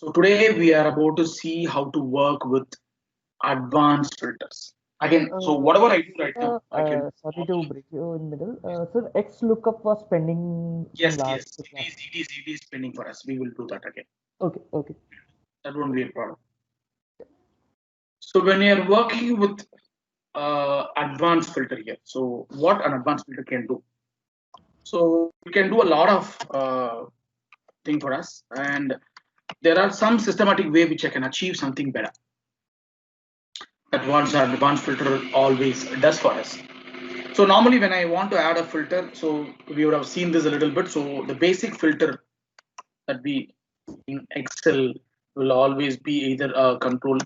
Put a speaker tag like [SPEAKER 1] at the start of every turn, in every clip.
[SPEAKER 1] So today we are about to see how to work with advanced filters. Again, so
[SPEAKER 2] Uh,
[SPEAKER 1] whatever I do right now, I can
[SPEAKER 2] Sorry to break you in middle. So X lookup was pending from
[SPEAKER 1] yes,
[SPEAKER 2] last
[SPEAKER 1] yes,
[SPEAKER 2] class.
[SPEAKER 1] it is pending for us. We will do that again.
[SPEAKER 2] Okay, okay.
[SPEAKER 1] That won't be a problem. So when you are working with advanced filter here, so what an advanced filter can do? So it can do a lot of thing for us, and there are some systematic way which I can achieve something better. Advanced filter always does for us. So normally when I want to add a filter, so we would have seen this a little bit. So the basic filter that we in Excel will always be either a control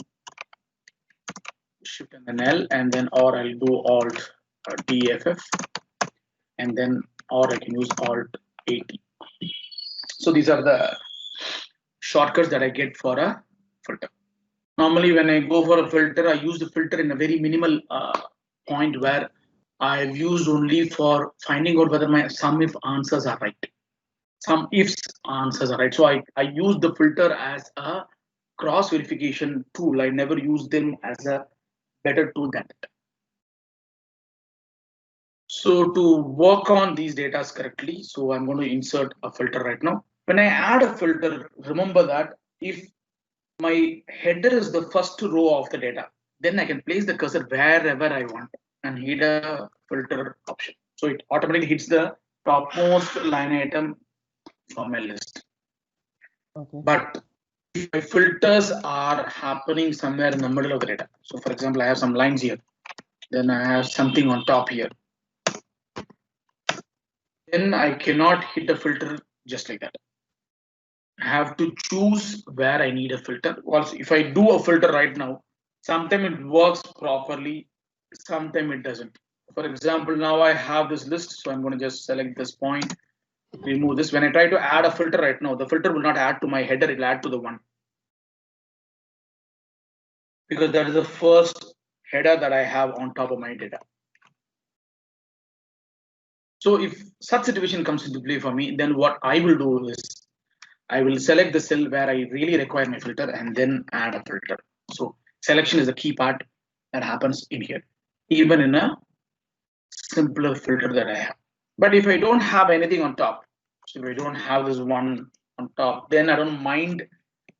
[SPEAKER 1] shift and then L, and then or I'll do alt DFF, and then or I can use alt 80. So these are the shortcuts that I get for a filter. Normally when I go for a filter, I use the filter in a very minimal point where I've used only for finding out whether my sum if answers are right. Some ifs answers are right. So I use the filter as a cross verification tool. I never use them as a better tool than that. So to work on these data correctly, so I'm going to insert a filter right now. When I add a filter, remember that if my header is the first row of the data, then I can place the cursor wherever I want and hit a filter option. So it automatically hits the topmost line item from my list.
[SPEAKER 2] Okay.
[SPEAKER 1] But if my filters are happening somewhere in the middle of the data, so for example, I have some lines here, then I have something on top here, then I cannot hit a filter just like that. I have to choose where I need a filter. Also, if I do a filter right now, sometimes it works properly, sometimes it doesn't. For example, now I have this list, so I'm going to just select this point, remove this. When I try to add a filter right now, the filter will not add to my header, it will add to the one. Because that is the first header that I have on top of my data. So if such situation comes into play for me, then what I will do is I will select the cell where I really require my filter and then add a filter. So selection is the key part that happens in here, even in a simpler filter that I have. But if I don't have anything on top, so if I don't have this one on top, then I don't mind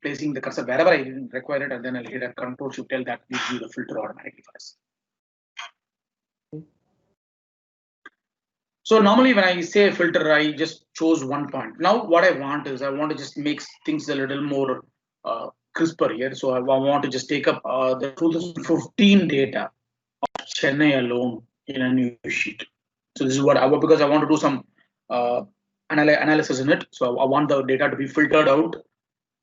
[SPEAKER 1] placing the cursor wherever I require it, and then I'll hit a control shift L that gives you the filter automatically for us. So normally when I say filter, I just chose one point. Now what I want is I want to just make things a little more crisper here. So I want to just take up the 2015 data of Chennai alone in a new sheet. So this is what I want because I want to do some uh, analysis in it. So I want the data to be filtered out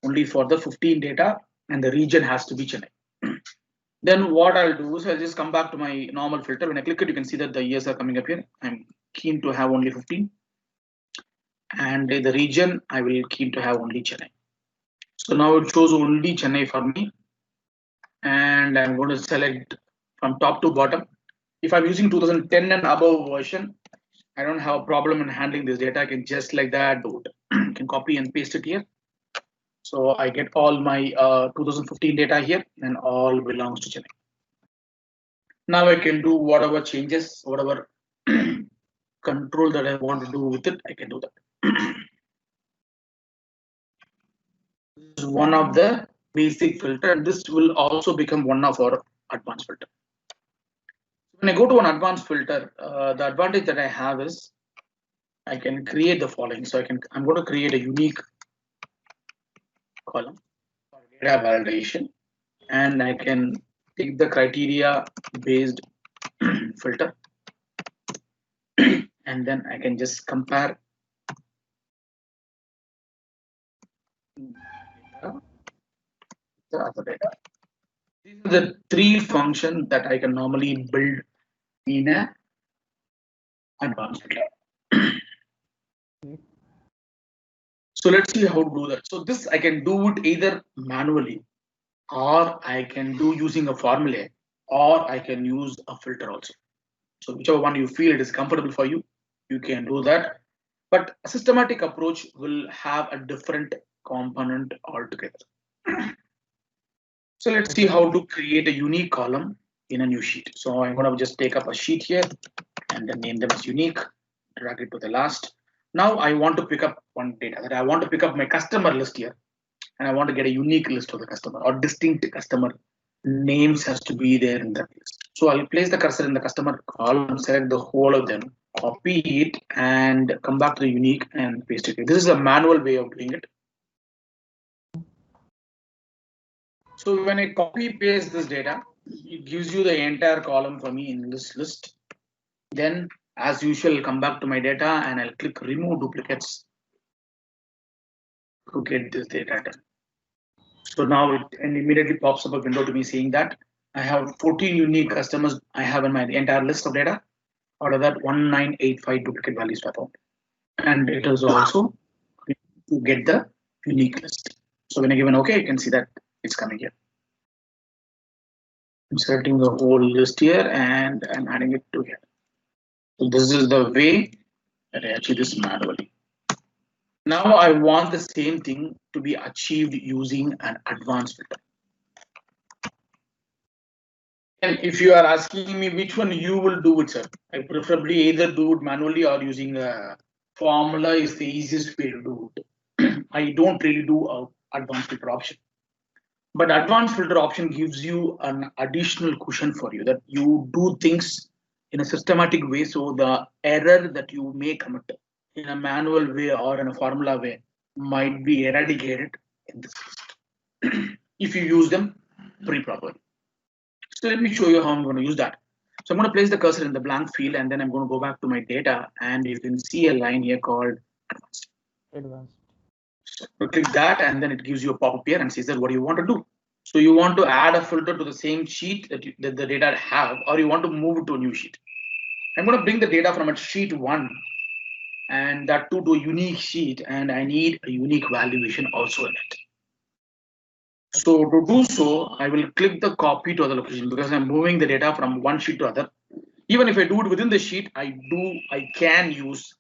[SPEAKER 1] only for the 15 data, and the region has to be Chennai. Then what I'll do is I'll just come back to my normal filter. When I click it, you can see that the years are coming up here. I'm keen to have only 15. And the region, I will keen to have only Chennai. So now it shows only Chennai for me. And I'm going to select from top to bottom. If I'm using 2010 and above version, I don't have a problem in handling this data. I can just like that do it. I can copy and paste it here. So I get all my 2015 data here and all belongs to Chennai. Now I can do whatever changes, whatever control that I want to do with it, I can do that. This is one of the basic filter, and this will also become one of our advanced filter. When I go to an advanced filter, the advantage that I have is I can create the following. So I'm going to create a unique column for data validation, and I can take the criteria based filter, and then I can just compare the other data. These are the three functions that I can normally build in a advanced filter. So let's see how to do that. So this I can do it either manually, or I can do using a formula, or I can use a filter also. So whichever one you feel it is comfortable for you, you can do that. But a systematic approach will have a different component altogether. So let's see how to create a unique column in a new sheet. So I'm going to just take up a sheet here and then name them as unique, drag it to the last. Now I want to pick up one data that I want to pick up my customer list here, and I want to get a unique list of the customer or distinct customer names has to be there in that list. So I'll place the cursor in the customer column, select the whole of them, copy it, and come back to the unique and paste it here. This is a manual way of doing it. So when I copy paste this data, it gives you the entire column for me in this list. Then, as usual, I'll come back to my data and I'll click remove duplicates to get this data. So now it immediately pops up a window to me saying that I have 14 unique customers I have in my entire list of data. Out of that, 1985 duplicate values were found. And it is also to get the unique list. So when I give an OK, you can see that it's coming here. I'm selecting the whole list here and I'm adding it to here. So this is the way that I achieve this manually. Now I want the same thing to be achieved using an advanced filter. And if you are asking me which one you will do it, sir, I preferably either do it manually or using a formula is the easiest way to do it. I don't really do a advanced filter option. But advanced filter option gives you an additional cushion for you that you do things in a systematic way. So the error that you may commit in a manual way or in a formula way might be eradicated in this list if you use them pretty properly. So let me show you how I'm going to use that. So I'm going to place the cursor in the blank field and then I'm going to go back to my data and you can see a line here called advanced.
[SPEAKER 2] Advanced.
[SPEAKER 1] So click that and then it gives you a pop-up here and says that what do you want to do. So you want to add a filter to the same sheet that the data have, or you want to move it to a new sheet. I'm going to bring the data from a sheet 1 and that to a unique sheet, and I need a unique valuation also in it. So to do so, I will click the copy to other location because I'm moving the data from one sheet to other. Even if I do it within the sheet, I can use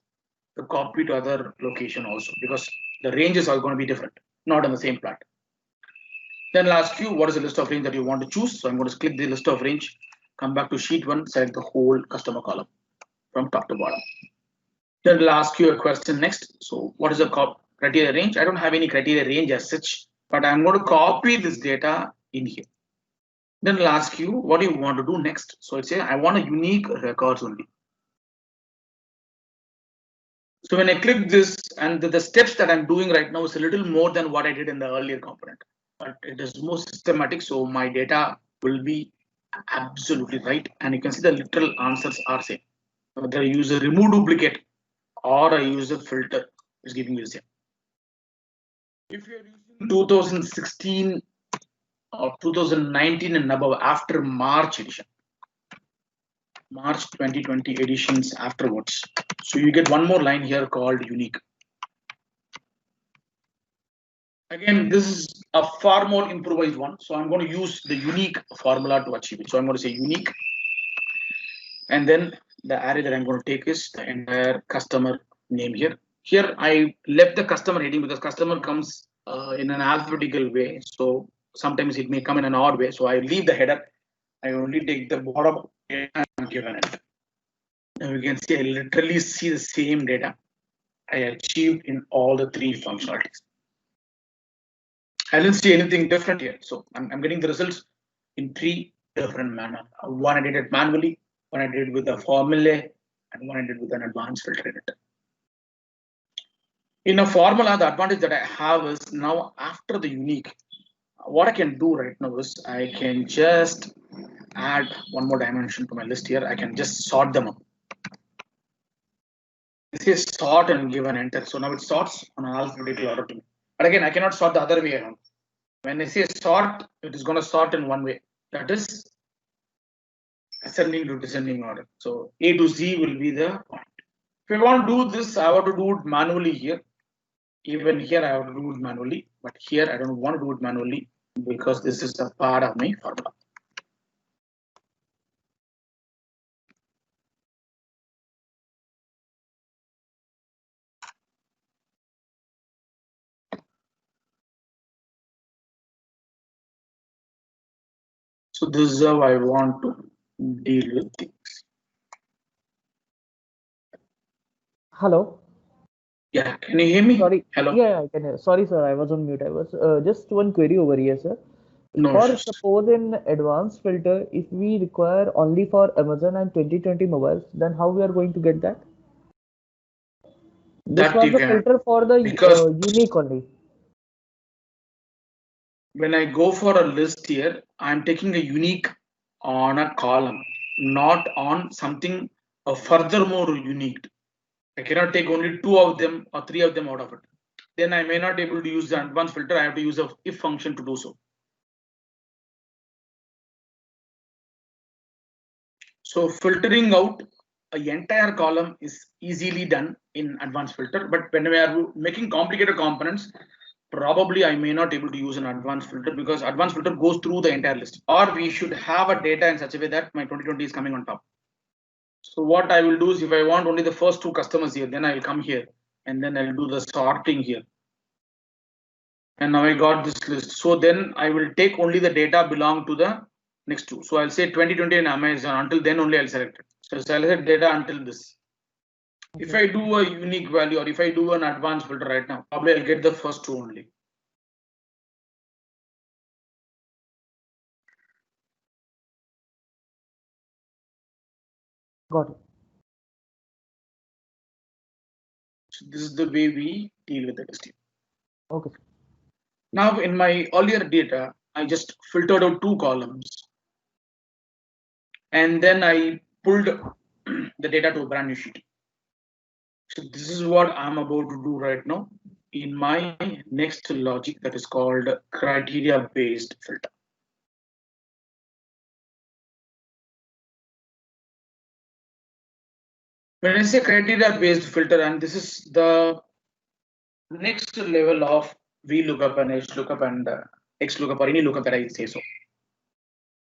[SPEAKER 1] the copy to other location also because the ranges are going to be different, not on the same plot. Then I'll ask you what is the list of range that you want to choose. So I'm going to click the list of range, come back to sheet 1, select the whole customer column from top to bottom. Then I'll ask you a question next. So what is the criteria range? I don't have any criteria range as such, but I'm going to copy this data in here. Then I'll ask you what do you want to do next. So it's I want a unique records only. So when I click this and the steps that I'm doing right now is a little more than what I did in the earlier component, but it is more systematic. So my data will be absolutely right. And you can see the literal answers are same. Whether I use a remove duplicate or I use a filter is giving you the same. If you're using 2016 or 2019 and above after March edition, March 2020 editions afterwards. So you get one more line here called unique. Again, this is a far more improvised one. So I'm going to use the unique formula to achieve it. So I'm going to say unique. And then the array that I'm going to take is the entire customer name here. Here I left the customer heading because customer comes in an alphabetical way. So sometimes it may come in an odd way. So I leave the header. I only take the bottom and give an enter. Now you can see I literally see the same data I achieved in all the 3 functionalities. I didn't see anything different here. So I'm getting the results in 3 different manners. One I did it manually, one I did with a formula, and one I did with an advanced filter in it. In a formula, the advantage that I have is now after the unique, what I can do right now is I can just add one more dimension to my list here. I can just sort them up. This is sort and give an enter. So now it sorts on an alphabetical order to me. But again, I cannot sort the other way around. When I say sort, it is going to sort in one way. That is ascending to descending order. So A to Z will be the point. If I want to do this, I have to do it manually here. Even here, I have to do it manually. But here, I don't want to do it manually because this is a part of my formula. So this is how I want to deal with things.
[SPEAKER 2] Hello.
[SPEAKER 1] Yeah, can you hear me?
[SPEAKER 2] Sorry.
[SPEAKER 1] Hello.
[SPEAKER 2] Yeah, I can hear. Sorry, sir. I was on mute. I was just one query over here, sir.
[SPEAKER 1] No
[SPEAKER 2] For
[SPEAKER 1] issues.
[SPEAKER 2] suppose in advanced filter, if we require only for Amazon and 2020 mobiles, then how we are going to get that? This
[SPEAKER 1] That
[SPEAKER 2] was
[SPEAKER 1] you
[SPEAKER 2] the
[SPEAKER 1] can,
[SPEAKER 2] filter for the
[SPEAKER 1] because
[SPEAKER 2] unique only.
[SPEAKER 1] when I go for a list here, I'm taking a unique on a column, not on something furthermore unique. I cannot take only two of them or three of them out of it. Then I may not be able to use the advanced filter. I have to use a if function to do so. So filtering out an entire column is easily done in advanced filter, but when we are making complicated components, probably I may not able to use an advanced filter because advanced filter goes through the entire list. Or we should have a data in such a way that my 2020 is coming on top. So what I will do is if I want only the first two customers here, then I will come here and then I'll do the sorting here. And now I got this list. So then I will take only the data belong to the next two. So I'll say 2020 in Amazon. Until then only I'll select it. So I'll select data until this.
[SPEAKER 2] Okay.
[SPEAKER 1] If I do a unique value or if I do an advanced filter right now, probably I'll get the first two only.
[SPEAKER 2] Got it.
[SPEAKER 1] So this is the way we deal with the list.
[SPEAKER 2] Okay.
[SPEAKER 1] Now in my earlier data, I just filtered out two columns and then I pulled the data to a brand new sheet. So this is what I'm about to do right now in my next logic that is called criteria based filter. When I say criteria based filter, and this is the next level of VLOOKUP and HLOOKUP and XLOOKUP or any lookup that I say so.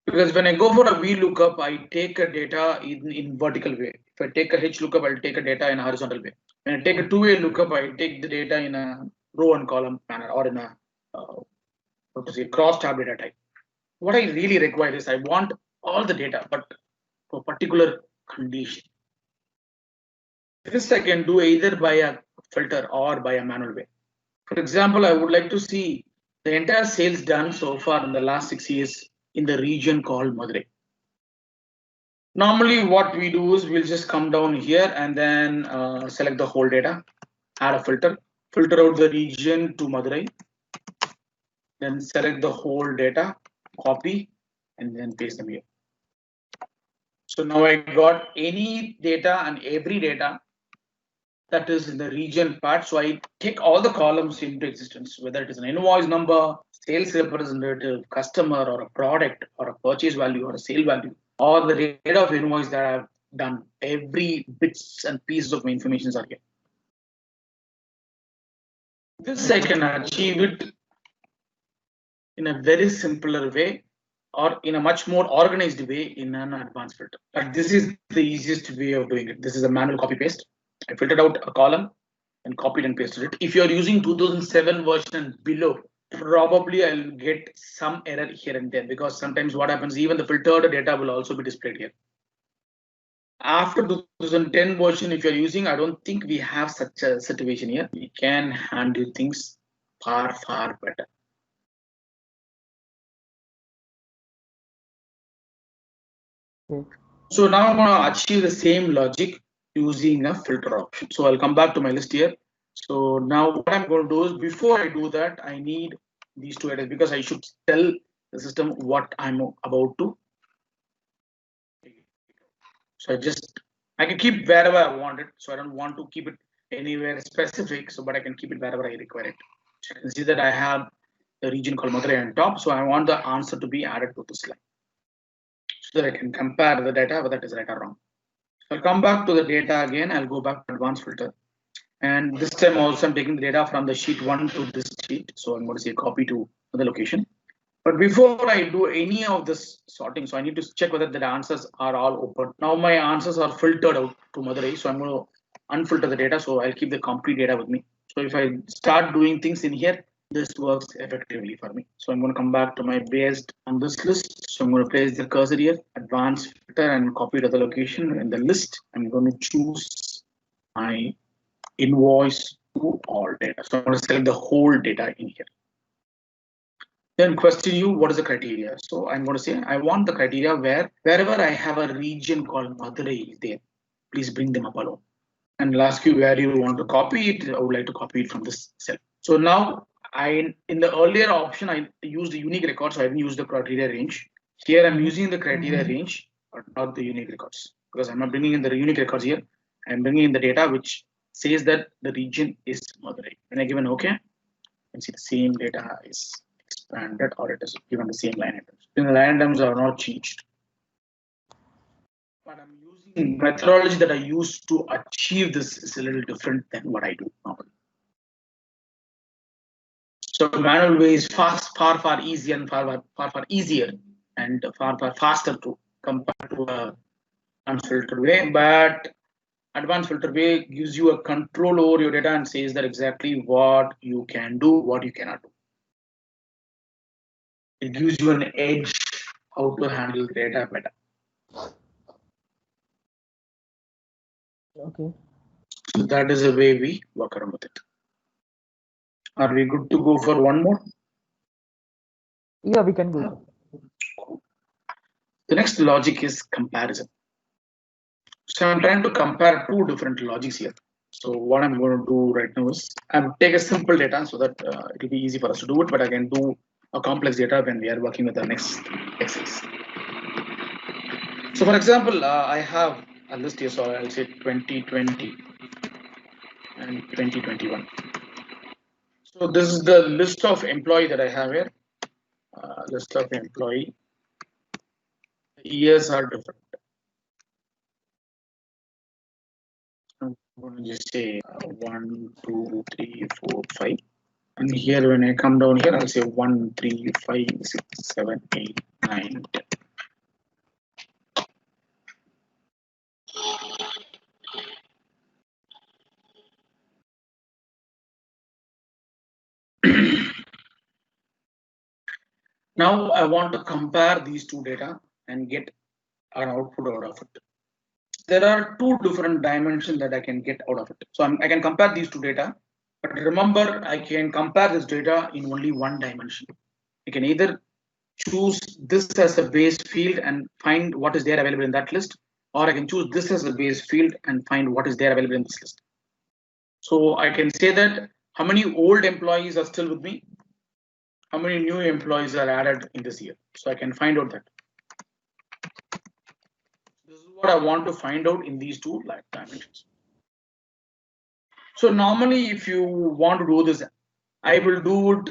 [SPEAKER 1] Because when I go for a VLOOKUP, I take a data in vertical way. If I take a HLOOKUP, I'll take a data in a horizontal way. When I take a two-way lookup, I take the data in a row and column manner or in a what to say cross tab data type. What I really require is I want all the data, but for a particular condition. This I can do either by a filter or by a manual way. For example, I would like to see the entire sales done so far in the last 6 years in the region called Madurai. Normally what we do is we'll just come down here and then select the whole data, add a filter, filter out the region to Madurai, then select the whole data, copy, and then paste them here. So now I got any data and every data that is in the region part. So I take all the columns into existence, whether it is an invoice number, sales representative, customer, or a product, or a purchase value, or a sale value, or the rate of invoice that I've done. Every bits and pieces of my information are here. This I can achieve it in a very simpler way or in a much more organized way in an advanced filter. But this is the easiest way of doing it. This is a manual copy paste. I filtered out a column and copied and pasted it. If you're using 2007 version and below, probably I'll get some error here and there because sometimes what happens, even the filtered data will also be displayed here. After 2010 version, if you're using, I don't think we have such a situation here. We can handle things far, far better.
[SPEAKER 2] Okay.
[SPEAKER 1] So now I'm going to achieve the same logic using a filter option. So I'll come back to my list here. So now what I'm going to do is before I do that, I need these two items because I should tell the system what I'm about to. So I can keep wherever I want it. So I don't want to keep it anywhere specific. So, but I can keep it wherever I require it. So you can see that I have the region called Madurai on top. So I want the answer to be added to this line so that I can compare the data whether it is right or wrong. So I'll come back to the data again. I'll go back to advanced filter. And this time also I'm taking the data from the sheet 1 to this sheet. So I'm going to say copy to the location. But before I do any of this sorting, so I need to check whether the answers are all open. Now my answers are filtered out to Madurai. So I'm going to unfilter the data. So I'll keep the complete data with me. So if I start doing things in here, this works effectively for me. So I'm going to come back to my based on this list. So I'm going to place the cursor here, advanced filter, and copy to the location in the list. I'm going to choose my invoice to all data. So I'm going to select the whole data in here. Then question you, what is the criteria? So I'm going to say I want the criteria where wherever I have a region called Madurai is there, please bring them up alone. And I'll ask you where you want to copy it. I would like to copy it from this cell. So now in the earlier option I used the unique records, so I didn't use the criteria range. Here I'm using the criteria range, but not the unique records, because I'm not bringing in the unique records here. I'm bringing in the data which says that the region is Madurai. When I give an OK, you can see the same data is expanded, or it is given the same line items. The line items are not changed. But I'm using methodology that I use to achieve this is a little different than what I do normally. So manual way is far easier and far easier and far faster to compare to a unfiltered way. But advanced filter way gives you a control over your data and says that exactly what you can do, what you cannot do. It gives you an edge how to handle data better.
[SPEAKER 2] Okay.
[SPEAKER 1] So that is the way we work around with it. Are we good to go for one more?
[SPEAKER 2] Yeah, we can go.
[SPEAKER 1] The next logic is comparison. So I'm trying to compare two different logics here. So what I'm going to do right now is I'll take a simple data so that it will be easy for us to do it, but I can do a complex data when we are working with the next exercise. So for example, I have a list here, so I'll say 2020 and 2021. So this is the list of employee that I have here. List of employee. The years are different. I'm going to just say 1, 2, 3, 4, 5. And here, when I come down here, I'll say 1, 3, 5, 6, 7, 8, 9, 10. Now I want to compare these two data and get an output out of it. There are two different dimensions that I can get out of it. So I can compare these two data, but remember, I can compare this data in only one dimension. I can either choose this as a base field and find what is there available in that list, or I can choose this as a base field and find what is there available in this list. So I can say that how many old employees are still with me, how many new employees are added in this year. So I can find out that. This is what I want to find out in these two dimensions. So normally, if you want to do this, I will do it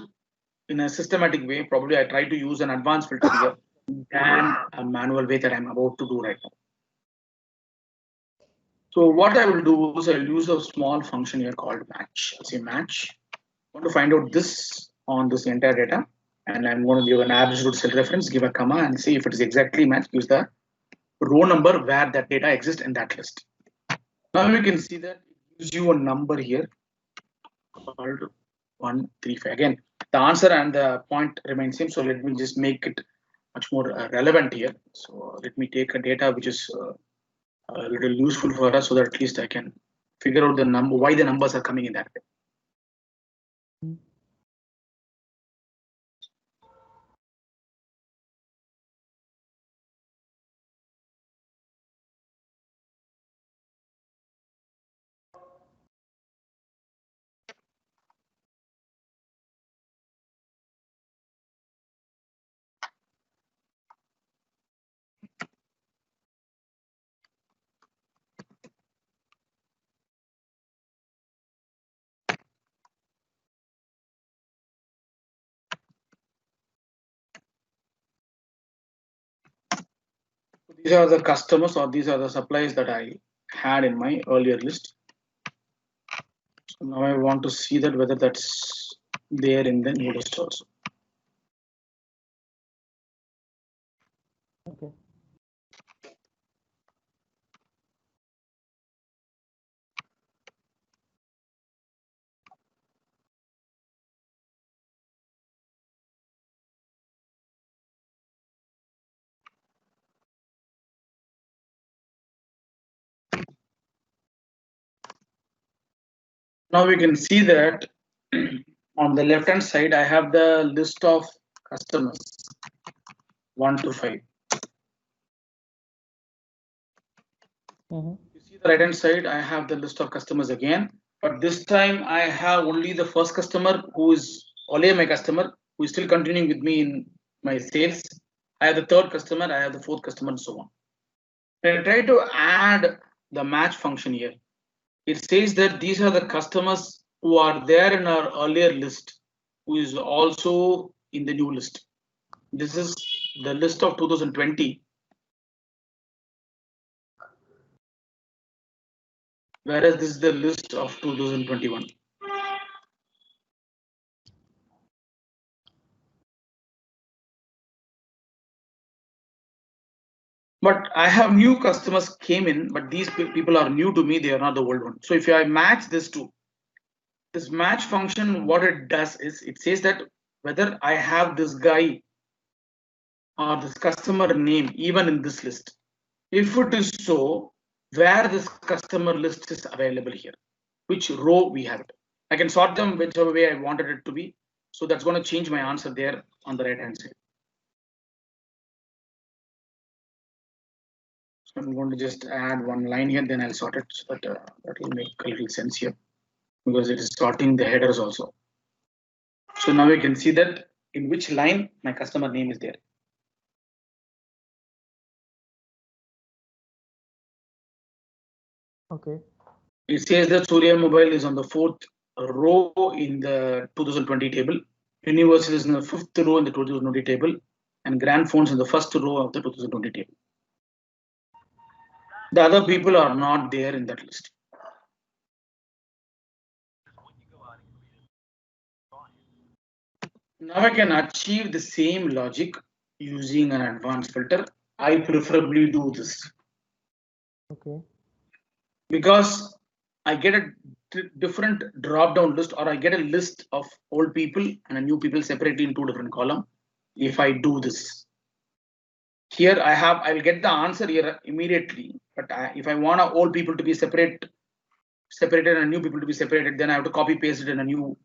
[SPEAKER 1] in a systematic way. Probably I try to use an advanced filter here than a manual way that I'm about to do right now. So what I will do is I'll use a small function here called match. I'll say match. I want to find out this on this entire data, and I'm going to give an average root cell reference, give a comma, and see if it is exactly matched. Use the row number where that data exists in that list. Now you can see that it gives you a number here called 135. Again, the answer and the point remain same. So let me just make it much more relevant here. So let me take a data which is a little useful for us, so that at least I can figure out the number, why the numbers are coming in that way. These are the customers, or these are the suppliers that I had in my earlier list. So now I want to see that whether that's there in the new list also.
[SPEAKER 2] Okay.
[SPEAKER 1] Now we can see that on the left hand side, I have the list of customers 1 to 5. You see the right hand side, I have the list of customers again, but this time I have only the first customer who is only my customer who is still continuing with me in my sales. I have the third customer, I have the fourth customer, and so on. When I try to add the match function here, it says that these are the customers who are there in our earlier list, who is also in the new list. This is the list of 2020, whereas this is the list of 2021. But I have new customers came in, but these people are new to me, they are not the old one. So if I match this to this match function, what it does is it says that whether I have this guy or this customer name even in this list. If it is so, where this customer list is available here, which row we have it. I can sort them whichever way I wanted it to be. So that's going to change my answer there on the right hand side. So I'm going to just add one line here, then I'll sort it so that will make a little sense here because it is sorting the headers also. So now you can see that in which line my customer name is there.
[SPEAKER 2] Okay.
[SPEAKER 1] It says that Surya Mobile is on the 4th row in the 2020 table. Universal is in the 5th row in the 2020 table, and Grand Phones in the 1st row of the 2020 table. The other people are not there in that list. Now I can achieve the same logic using an advanced filter. I preferably do this.
[SPEAKER 2] Okay.
[SPEAKER 1] Because I get a different drop down list, or I get a list of old people and a new people separately in two different columns. If I do this here, I will get the answer here immediately. But if I want old people to be separated and new people to be separated, then I have to copy paste it in a new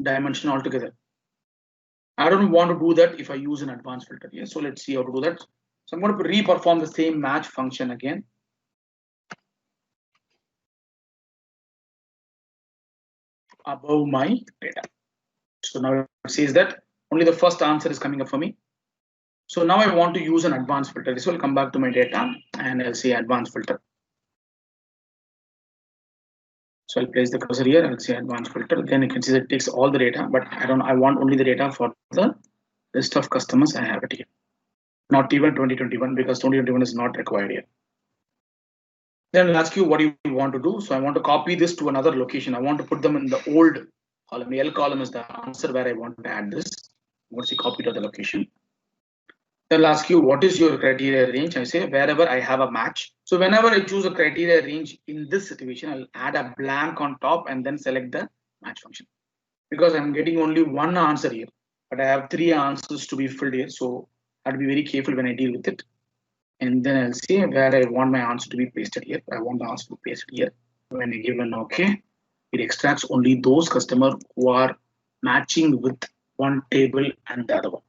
[SPEAKER 1] dimension altogether. I don't want to do that if I use an advanced filter here. So let's see how to do that. So I'm going to re-perform the same match function again. Above my data. So now it says that only the first answer is coming up for me. So now I want to use an advanced filter. This will come back to my data and I'll say advanced filter. So I'll place the cursor here. I'll say advanced filter. Then you can see that it takes all the data, but I want only the data for the list of customers I have it here. Not even 2021 because 2021 is not required here. Then I'll ask you what do you want to do. So I want to copy this to another location. I want to put them in the old column. The L column is the answer where I want to add this. I'm going to say copy to the location. They'll ask you what is your criteria range. I say wherever I have a match. So whenever I choose a criteria range in this situation, I'll add a blank on top and then select the match function. Because I'm getting only one answer here, but I have three answers to be filled here. So I'll be very careful when I deal with it. And then I'll see where I want my answer to be pasted here. I want the answer to be pasted here. When I give an OK, it extracts only those customers who are matching with one table and the other one.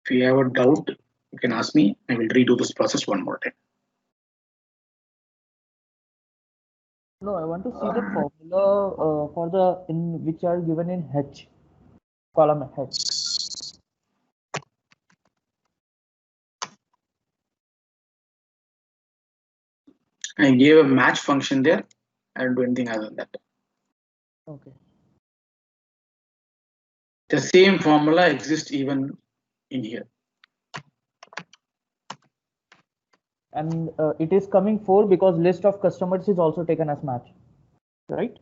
[SPEAKER 1] If you have a doubt, you can ask me. I will redo this process one more time.
[SPEAKER 2] No, I want to see the formula for the in which are given in H column H.
[SPEAKER 1] I gave a match function there. I don't do anything other than that.
[SPEAKER 2] Okay.
[SPEAKER 1] The same formula exists even in here.
[SPEAKER 2] And it is coming 4 because list of customers is also taken as match, right?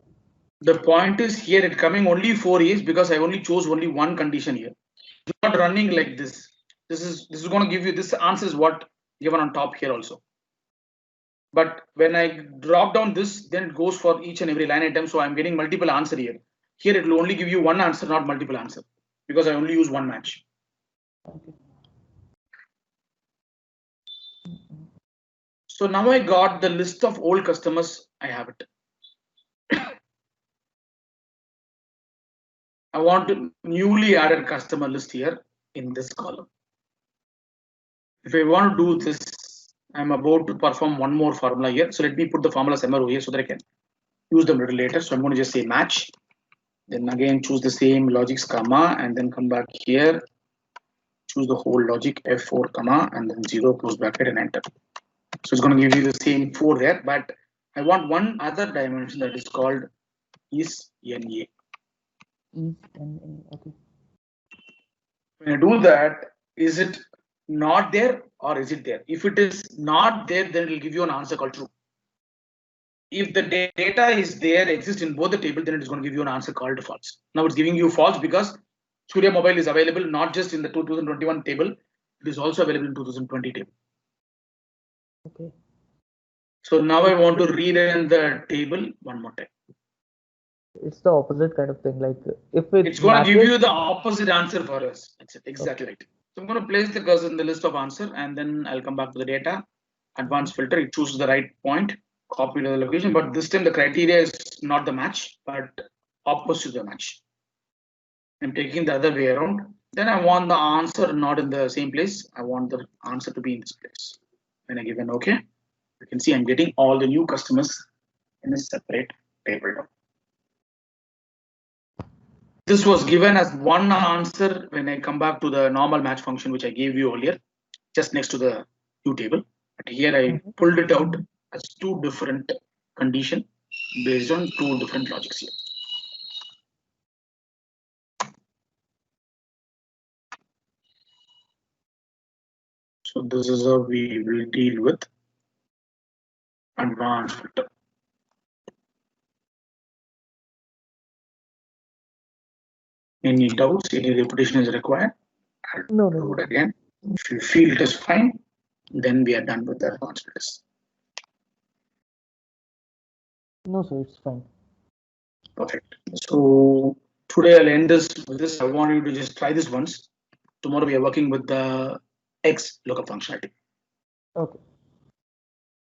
[SPEAKER 1] The point is here it coming only 4 years because I only chose only one condition here. It's not running like this. This is going to give you this answer is what given on top here also. But when I drop down this, then it goes for each and every line item. So I'm getting multiple answer here. Here it will only give you one answer, not multiple answer, because I only use one match.
[SPEAKER 2] Okay.
[SPEAKER 1] So now I got the list of old customers. I have it. I want to newly added customer list here in this column. If I want to do this, I'm about to perform one more formula here. So let me put the formula somewhere over here so that I can use them a little later. So I'm going to just say match. Then again choose the same logics comma and then come back here. Choose the whole logic F4 comma and then 0 close bracket and enter. So it's going to give you the same 4 there, but I want one other dimension that is called is NA.
[SPEAKER 2] Okay.
[SPEAKER 1] When I do that, is it not there or is it there? If it is not there, then it will give you an answer called true. If the data is there, exists in both the table, then it is going to give you an answer called false. Now it's giving you false because Surya Mobile is available not just in the 2021 table, it is also available in 2020 table.
[SPEAKER 2] Okay.
[SPEAKER 1] So now I want to rerun the table one more time.
[SPEAKER 2] It's the opposite kind of thing. Like if
[SPEAKER 1] it's going to give you the opposite answer for us. That's it. Exactly
[SPEAKER 2] okay.
[SPEAKER 1] right. So I'm going to place the cursor in the list of answer and then I'll come back to the data. Advanced filter, it chooses the right point, copy to the location, but this time the criteria is not the match, but opposite the match. I'm taking the other way around. Then I want the answer not in the same place. I want the answer to be in this place. When I give an OK, you can see I'm getting all the new customers in a separate table. This was given as one answer when I come back to the normal match function, which I gave you earlier, just next to the new table. But here I pulled it out as two different conditions based on two different logics here. So this is how we will deal with advanced filter. Any doubts, any repetition is required?
[SPEAKER 2] No.
[SPEAKER 1] Do it again. If you feel it is fine, then we are done with the advanced filters.
[SPEAKER 2] No, sir, it's fine.
[SPEAKER 1] Perfect. So today I'll end this with this. I want you to just try this once. Tomorrow we are working with the X lookup functionality.
[SPEAKER 2] Okay.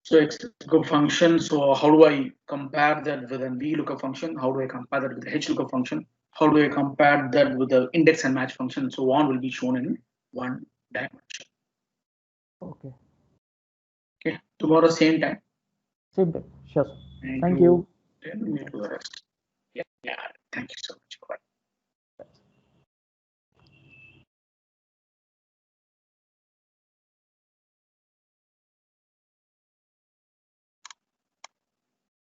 [SPEAKER 1] So X lookup function. So how do I compare that with a V lookup function? How do I compare that with the H lookup function? How do I compare that with the index and match function? And so on will be shown in one dimension.
[SPEAKER 2] Okay.
[SPEAKER 1] Okay. Tomorrow same time.
[SPEAKER 2] Same time. Sure. Thank
[SPEAKER 1] you.
[SPEAKER 2] you.
[SPEAKER 1] Then we do the rest. Yeah.